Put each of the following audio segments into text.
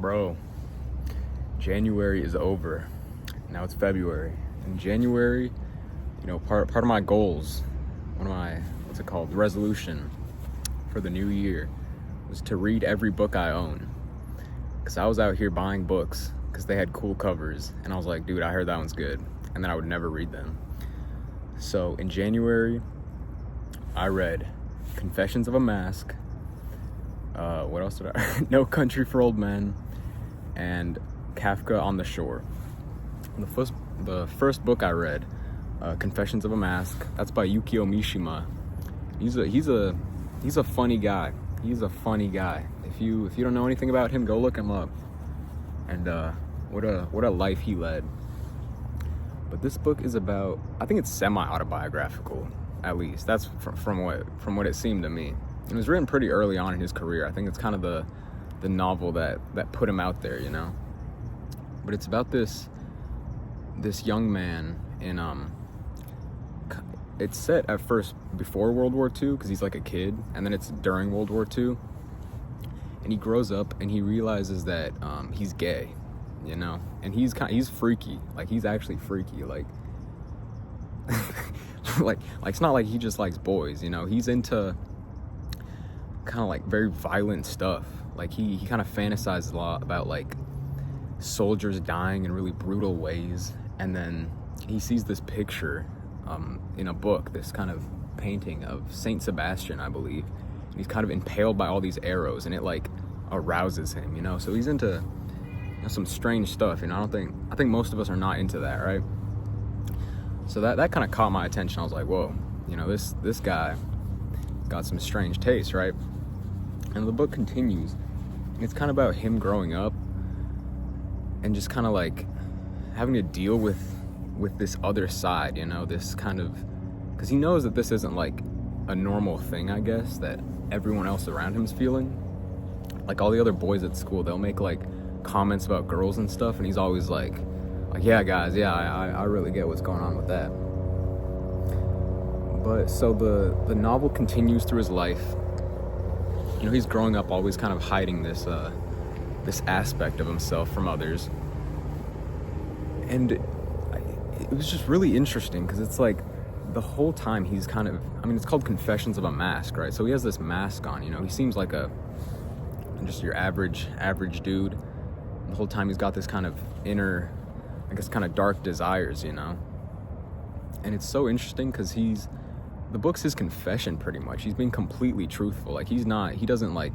Bro, January is over. Now it's February. In January, part of my goals, one of my, resolution for the new year was to read every book I own. Because I was out here buying books because they had cool covers. And I was like, dude, I heard that one's good. And then I would never read them. So in January, I read Confessions of a Mask. What else did I No Country for Old Men, and Kafka on the Shore. The first book I read, Confessions of a Mask, that's by Yukio Mishima. He's a funny guy. He's a funny guy. If you don't know anything about him, go look him up. And what a life he led. But this book is about, I think it's semi-autobiographical, at least. That's from what it seemed to me. It was written pretty early on in his career. I think it's kind of the novel that put him out there, But it's about this young man in it's set at first before World War II because he's like a kid, and then it's during World War II. And he grows up and he realizes that he's gay, and he's freaky. Like, he's actually freaky. Like like it's not like he just likes boys, He's into kind of like very violent stuff. Like he kind of fantasizes a lot about like soldiers dying in really brutal ways. And then he sees this picture in a book, this kind of painting of Saint Sebastian, I believe. And he's kind of impaled by all these arrows, and it like arouses him, So he's into some strange stuff, I think most of us are not into that, right? So that kind of caught my attention. I was like, whoa, this guy got some strange taste, right? And the book continues. It's kind of about him growing up and just kind of like having to deal with this other side, this kind of, because he knows that this isn't like a normal thing, I guess, that everyone else around him is feeling. Like all the other boys at school, they'll make like comments about girls and stuff, and he's always like, yeah, guys, yeah, I really get what's going on with that. But so the novel continues through his life. He's growing up always kind of hiding this aspect of himself from others. And it was just really interesting because it's like the whole time he's kind of, it's called Confessions of a Mask, right? So he has this mask on, he seems like just your average dude. The whole time he's got this kind of inner, I guess, kind of dark desires, And it's so interesting because the book's his confession pretty much. He's being completely truthful. Like he doesn't like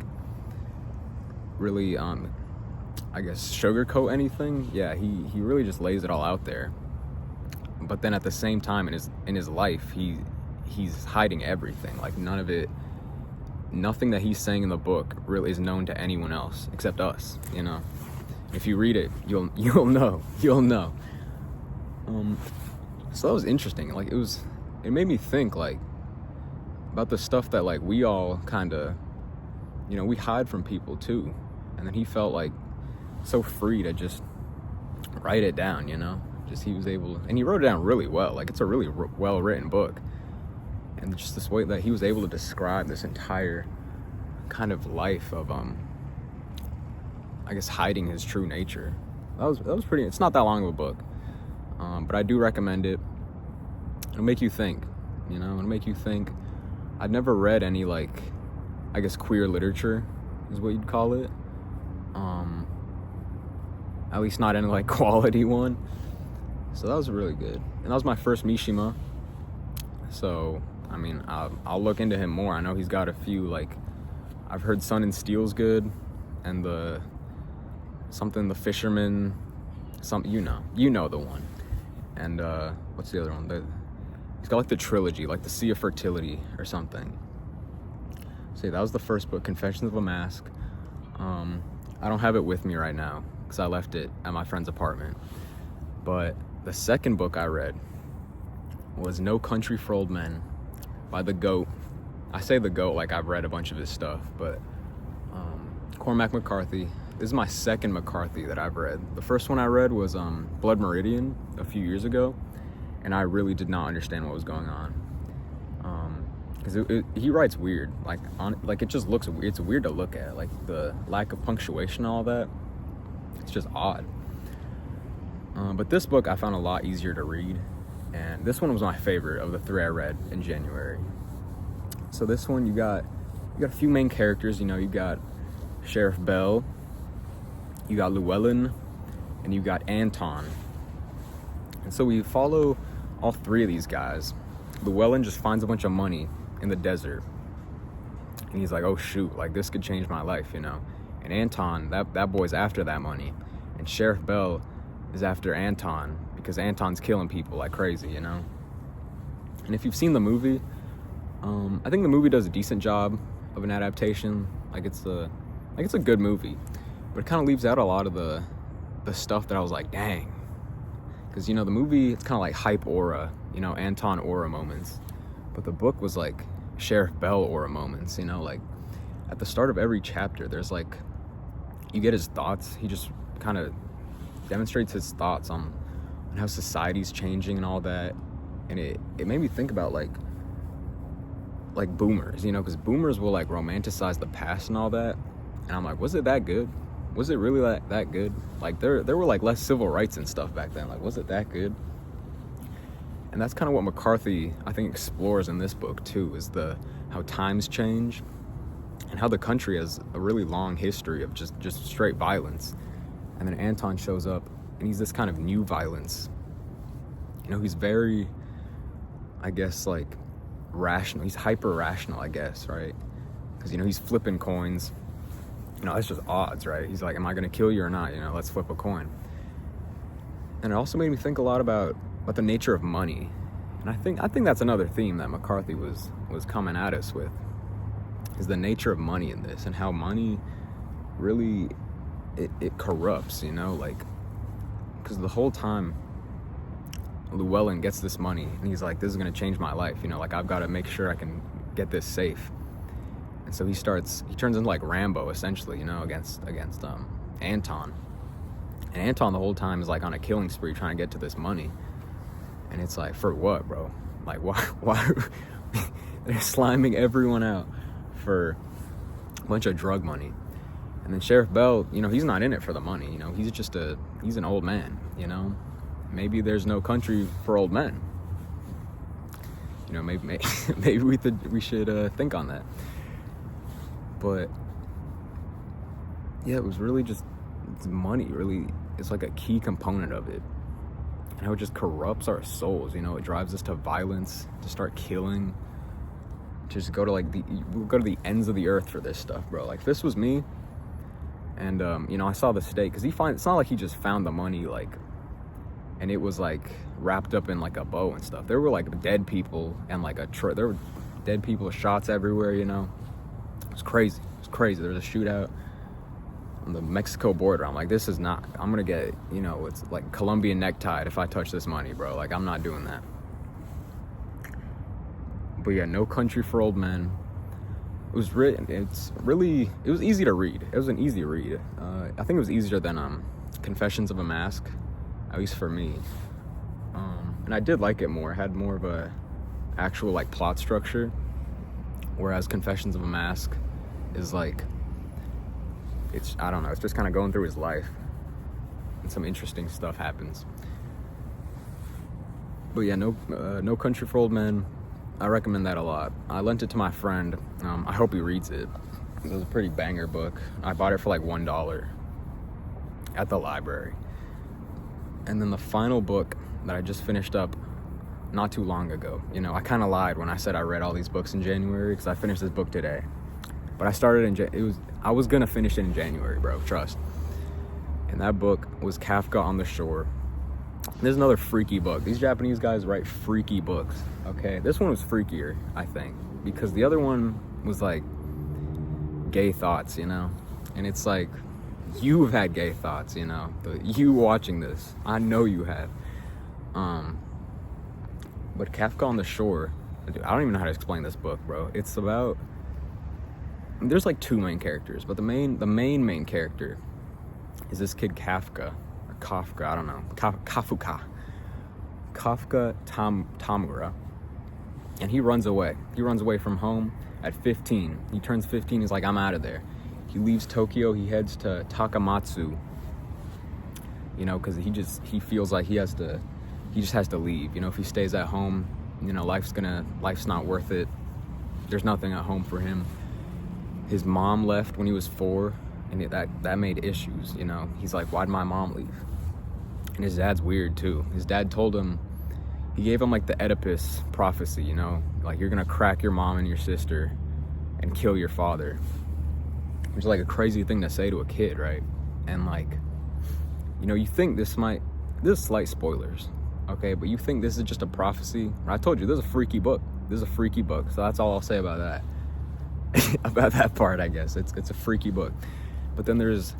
really, I guess, sugarcoat anything. Yeah, he really just lays it all out there. But then at the same time in his life, he's hiding everything. Like nothing that he's saying in the book really is known to anyone else except us, If you read it, you'll know. So that was interesting. Like it made me think like about the stuff that like we all kind of, we hide from people too. And then he felt like so free to just write it down, Just he was able, and he wrote it down really well. Like it's a really well written book. And just this way that he was able to describe this entire kind of life of I guess hiding his true nature. That was pretty, it's not that long of a book. But I do recommend it. It'll make you think, it'll make you think. I've never read any like, I guess queer literature is what you'd call it. At least not any like quality one. So that was really good. And that was my first Mishima. So, I'll look into him more. I know he's got a few, like, I've heard Sun and Steel's good, and the Fisherman, you know the one. And what's the other one? He's got like the trilogy, like the Sea of Fertility or something. So yeah, that was the first book, Confessions of a Mask. I don't have it with me right now because I left it at my friend's apartment. But the second book I read was No Country for Old Men by the GOAT. I say the GOAT like I've read a bunch of his stuff, but Cormac McCarthy. This is my second McCarthy that I've read. The first one I read was Blood Meridian a few years ago, and I really did not understand what was going on. Because he writes weird, like it just looks weird. It's weird to look at, like the lack of punctuation and all that. It's just odd. But this book I found a lot easier to read, and this one was my favorite of the 3 I read in January. So this one, you got a few main characters. You got Sheriff Bell, you got Llewellyn, and you got Anton. And so we follow all 3 of these guys. Llewellyn just finds a bunch of money in the desert, and he's like, oh shoot, like this could change my life, And Anton, that boy's after that money, and Sheriff Bell is after Anton because Anton's killing people like crazy, And if you've seen the movie, I think the movie does a decent job of an adaptation. It's a good movie, but it kind of leaves out a lot of the stuff that I was like, dang. Because, the movie, it's kind of like hype aura, Anton aura moments. But the book was like Sheriff Bell aura moments, Like, at the start of every chapter, there's like, you get his thoughts. He just kind of demonstrates his thoughts on how society's changing and all that. And it made me think about, like boomers, because boomers will, like, romanticize the past and all that. And I'm like, was it that good? Was it really that good? Like, there were, like, less civil rights and stuff back then. Like, was it that good? And that's kind of what McCarthy, I think, explores in this book, too, is how times change and how the country has a really long history of just straight violence. And then Anton shows up, and he's this kind of new violence. He's very, I guess, like, rational. He's hyper rational, I guess, right? Because he's flipping coins. That's just odds, right? He's like, am I gonna kill you or not? Let's flip a coin. And it also made me think a lot about the nature of money. And I think that's another theme that McCarthy was coming at us with, is the nature of money in this, and how money really it corrupts, like, because the whole time Llewellyn gets this money, and he's like, this is going to change my life, like, I've got to make sure I can get this safe. And so he turns into like Rambo, essentially, against Anton. And Anton the whole time is like on a killing spree trying to get to this money. And it's like, for what, bro? Like, why they're sliming everyone out for a bunch of drug money. And then Sheriff Bell, he's not in it for the money, he's an old man, Maybe there's no country for old men. Maybe we should think on that. But yeah, it was really just money. Really, it's like a key component of it, and how it just corrupts our souls. It drives us to violence, to start killing, to just go to we'll go to the ends of the earth for this stuff, bro. Like, if this was me, and I saw the stake, because it's not like he just found the money, like, and it was like wrapped up in like a bow and stuff. There were like dead people and like there were dead people, shots everywhere. It was crazy. There was a shootout on the Mexico border. I'm like, this is not, I'm gonna get, it's like Colombian necktie if I touch this money, bro. Like, I'm not doing that. But yeah, No Country for Old Men. It was it was easy to read. It was an easy read. I think it was easier than Confessions of a Mask, at least for me. And I did like it more. It had more of a actual like plot structure, whereas Confessions of a Mask is like, I don't know, it's just kind of going through his life, and some interesting stuff happens. But yeah, No Country for Old Men, I recommend that a lot. I lent it to my friend. I hope he reads it. It was a pretty banger book. I bought it for like $1 at the library. And then the final book that I just finished up not too long ago. I kind of lied when I said I read all these books in January, because I finished this book today. But I started I was gonna finish it in January, bro, trust. And that book was Kafka on the Shore. There's another freaky book. These Japanese guys write freaky books, okay? This one was freakier, I think, because the other one was like gay thoughts, And it's like, you've had gay thoughts, you watching this, I know you have. But Kafka on the Shore, dude, I don't even know how to explain this book, bro. It's about, there's like 2 main characters, but the main character is this kid Kafka, or Kafka, I don't know, Kafka Tamura, and he runs away. He runs away from home at 15. He turns 15, he's like, I'm out of there. He leaves Tokyo, he heads to Takamatsu, you know, because he feels like he just has to leave. You know, if he stays at home, you know, life's not worth it. There's nothing at home for him. His mom left when he was 4, and that made issues, you know. He's like, why'd my mom leave? And his dad's weird too. His dad he gave him like the Oedipus prophecy, you know, like you're gonna crack your mom and your sister and kill your father, which is like a crazy thing to say to a kid, right? And like, you know, you think this is slight spoilers, okay, but you think this is just a prophecy. I told you, this is a freaky book. So that's all I'll say about that. About that part, I guess. It's a freaky book. But then there's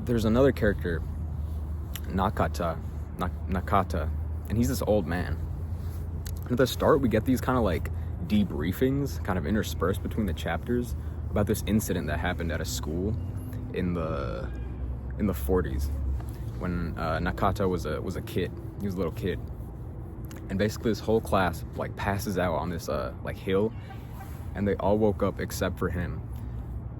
another character, Nakata, and he's this old man. And at the start, we get these kind of like debriefings, kind of interspersed between the chapters, about this incident that happened at a school in the 40s when Nakata was a kid. He was a little kid, and basically this whole class like passes out on this like hill, and they all woke up except for him.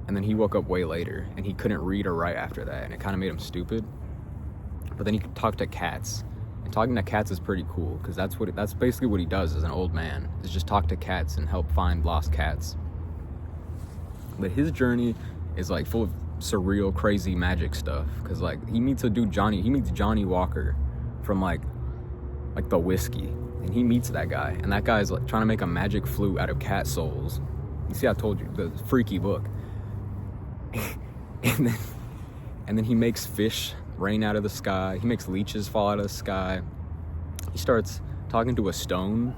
And then he woke up way later, and he couldn't read or write after that, and it kind of made him stupid. But then he could talk to cats, and talking to cats is pretty cool, because that's basically what he does as an old man, is just talk to cats and help find lost cats. But his journey is like full of surreal, crazy magic stuff, because like he meets Johnny Walker from like the whiskey, and he meets that guy, and that guy's like trying to make a magic flute out of cat souls. You see, I told you, the freaky book. and then he makes fish rain out of the sky. He makes leeches fall out of the sky. He starts talking to a stone.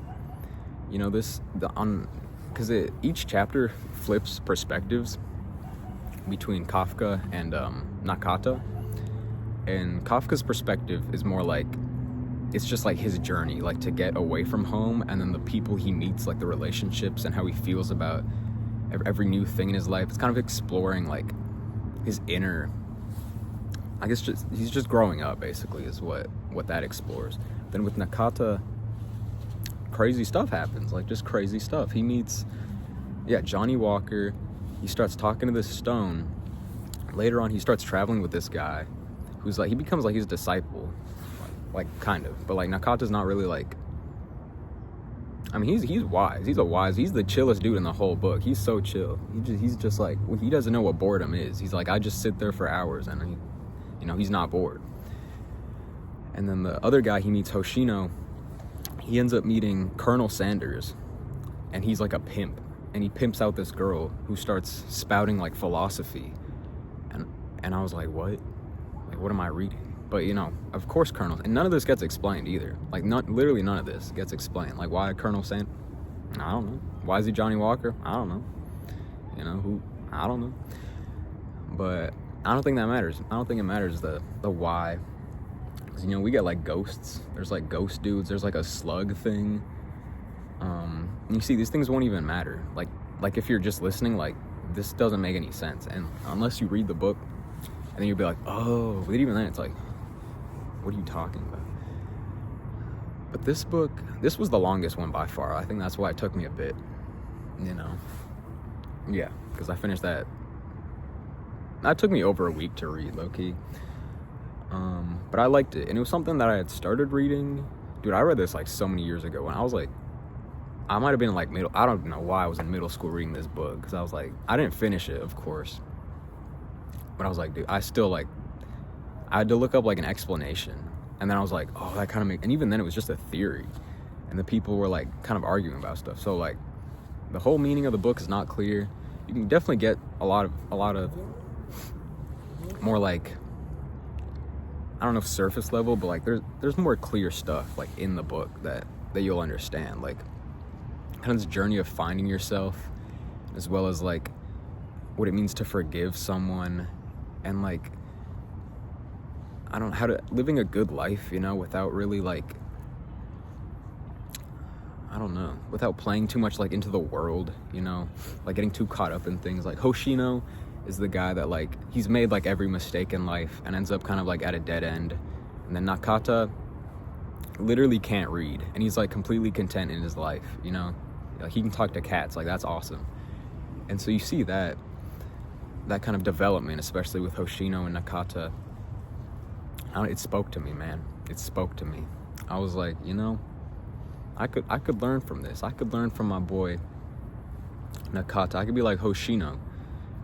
You know, because each chapter flips perspectives between Kafka and Nakata. And Kafka's perspective is more like, it's just like his journey, like to get away from home, and then the people he meets, like the relationships and how he feels about every new thing in his life. It's kind of exploring like his inner, I guess he's just growing up, basically, is what that explores. Then with Nakata, crazy stuff happens, like just crazy stuff. He meets, Johnny Walker. He starts talking to this stone. Later on, he starts traveling with this guy who's like, he becomes like his disciple, like kind of. But like Nakata's not really like, I mean, he's wise. He's the chillest dude in the whole book. He's so chill. He's just like, well, he doesn't know what boredom is. He's like, I just sit there for hours, and he's not bored. And then the other guy he meets, Hoshino, he ends up meeting Colonel Sanders, and he's like a pimp, and he pimps out this girl who starts spouting like philosophy, and I was like, what? Like, what am I reading? But, you know, of course Colonel... And none of this gets explained either. Like, literally none of this gets explained. Like, why Colonel Sand... I don't know. Why is he Johnny Walker? I don't know. You know, who... I don't know. But I don't think that matters. I don't think it matters the why. Because, you know, we get, like, ghosts. There's, like, ghost dudes. There's, like, a slug thing. And you see, these things won't even matter. Like, if you're just listening, like, this doesn't make any sense. And unless you read the book, and then you'll be like, oh... But even then, it's like... What are you talking about? But this book, this was the longest one by far. I think that's why it took me a bit, you know. Yeah, because I finished that. That took me over a week to read, low-key. But I liked it. And it was something that I had started reading. Dude, I read this like so many years ago when I was like, I might have been like I don't know why I was in middle school reading this book. Because I was like, I didn't finish it, of course. But I was like, dude, I had to look up like an explanation, and then I was like, oh, that kind of and even then it was just a theory, and the people were like kind of arguing about stuff. So like the whole meaning of the book is not clear. You can definitely get a lot of more like, I don't know if surface level, but like there's more clear stuff like in the book that you'll understand, like kind of this journey of finding yourself, as well as like what it means to forgive someone, and like living a good life, you know, without really like, I don't know, without playing too much like into the world, you know, like getting too caught up in things. Like Hoshino is the guy that like, he's made like every mistake in life and ends up kind of like at a dead end. And then Nakata literally can't read, and he's like completely content in his life, you know, like he can talk to cats, like that's awesome. And so you see that kind of development, especially with Hoshino and Nakata. it spoke to me, man. It spoke to me. I was like, I could learn from this. I could learn from my boy Nakata. I could be like Hoshino.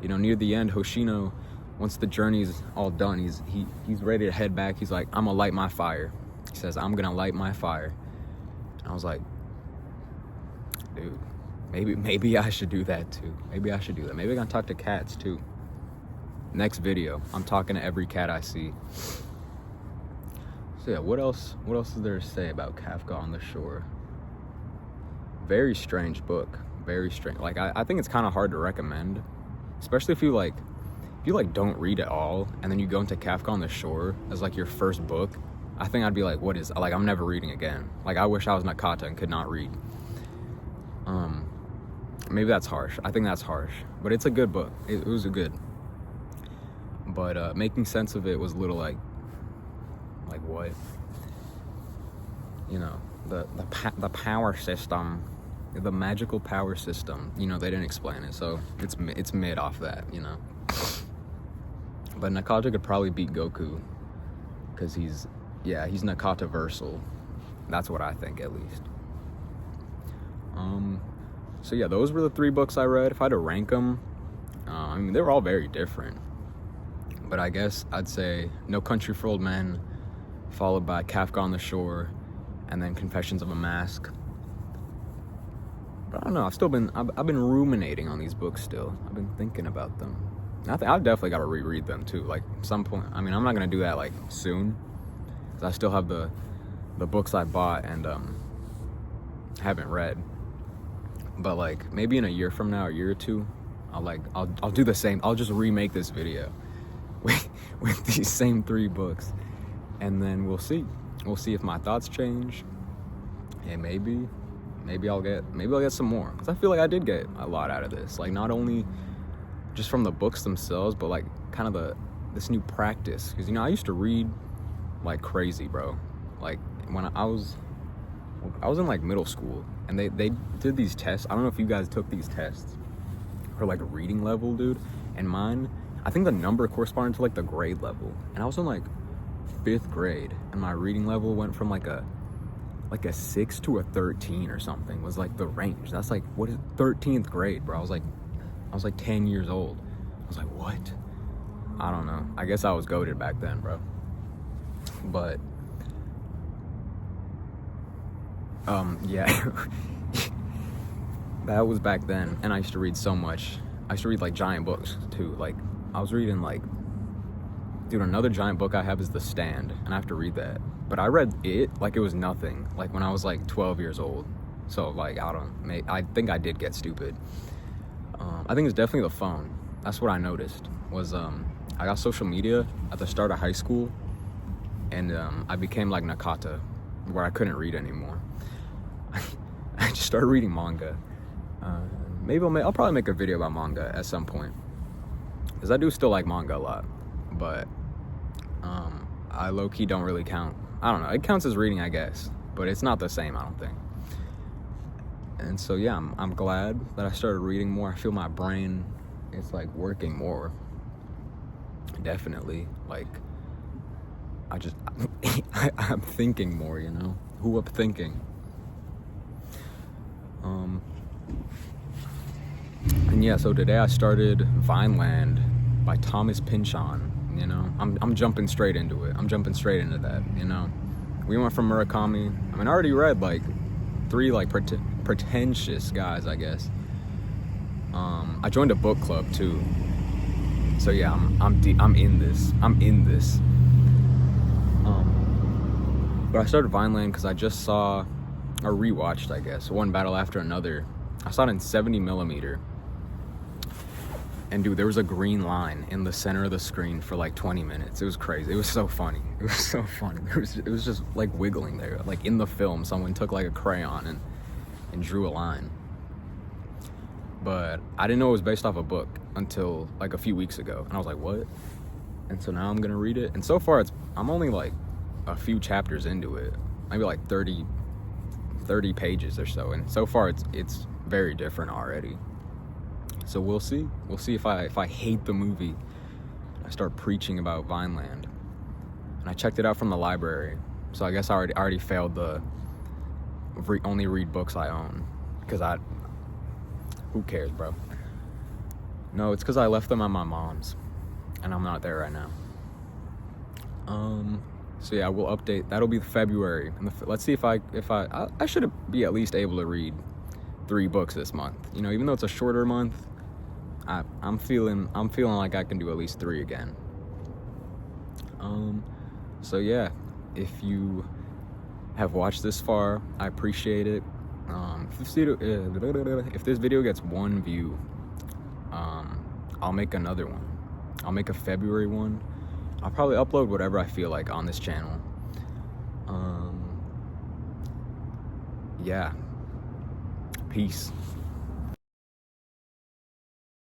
Near the end, Hoshino, once the journey's all done, he's ready to head back. He's like, I'm gonna light my fire. He says, I'm gonna light my fire. And I was like, dude, maybe I should do that too. Maybe I should do that. Maybe I can talk to cats too. Next video, I'm talking to every cat I see. So yeah, what else is there to say about Kafka on the Shore? Very strange book. Very strange. Like, I think it's kind of hard to recommend, especially if you don't read at all, and then you go into Kafka on the Shore as like your first book. I think I'd be like, I'm never reading again. Like, I wish I was Nakata and could not read. Maybe that's harsh. I think that's harsh, but it's a good book. It was a good. But making sense of it was a little like what? The power system, the magical power system. They didn't explain it, so it's mid off that. But Nakata could probably beat Goku, because he's Nakata-versal. That's what I think, at least. So yeah, those were the 3 books I read. If I had to rank them, they were all very different. But I guess I'd say No Country for Old Men, followed by Kafka on the Shore, and then Confessions of a Mask. But I don't know, I've been ruminating on these books still. I've been thinking about them. I've definitely got to reread them too. Like, some point, I'm not going to do that like soon, because I still have the books I bought and haven't read. But like, maybe in a year from now, a year or two, I'll do the same. I'll just remake this video with these same 3 books, and then we'll see if my thoughts change, and maybe I'll get some more, because I feel like I did get a lot out of this, like, not only just from the books themselves, but like kind of this new practice, because I used to read like crazy, bro. Like, when I was in like middle school, and they did these tests. I don't know if you guys took these tests for like a reading level, dude, and mine, I think the number corresponded to like the grade level, and I was in like 5th grade, and my reading level went from like a 6 to a 13 or something, was like the range. That's like, what is 13th grade, bro? I was like 10 years old. I was like, what? I don't know. I guess I was goated back then, bro. But yeah. That was back then, and I used to read so much. I used to read like giant books too. Like, I was reading like, dude, another giant book I have is The Stand, and I have to read that. But I read it like it was nothing, like when I was like 12 years old. So like, I think I did get stupid. I think it's definitely the phone. That's what I noticed, was I got social media at the start of high school, and I became like Nakata, where I couldn't read anymore. I just started reading manga. Maybe I'll probably make a video about manga at some point, because I do still like manga a lot, but I low-key don't really count. I don't know, it counts as reading, I guess, but it's not the same, I don't think. And so yeah, I'm glad that I started reading more. I feel my brain is like working more. Definitely, like, I'm thinking more, who up thinking. And yeah, so today I started Vineland by Thomas Pynchon. I'm jumping straight into it. I'm jumping straight into that. We went from Murakami. I already read like 3 like pretentious guys, I guess. I joined a book club too. So yeah, I'm in this. But I started Vineland because I just saw, or rewatched, I guess, one battle after another. I saw it in 70mm. And dude, there was a green line in the center of the screen for like 20 minutes. It was crazy. It was so funny. It was just like wiggling there. Like in the film, someone took like a crayon and drew a line. But I didn't know it was based off a book until like a few weeks ago. And I was like, what? And so now I'm gonna read it. And so far I'm only like a few chapters into it. Maybe like 30 pages or so. And so far it's very different already. So we'll see. We'll see if I hate the movie, I start preaching about Vineland. and I checked it out from the library. So I guess I already failed the only read books I own, because who cares, bro? No, it's because I left them at my mom's, and I'm not there right now. So yeah, we'll update. That'll be February, and let's see if I should be at least able to read 3 books this month. You know, even though it's a shorter month, I'm feeling like I can do at least 3 again. So yeah, if you have watched this far, I appreciate it. If this video gets 1 view, I'll make another one. I'll make a February one. I'll probably upload whatever I feel like on this channel. Yeah. Peace.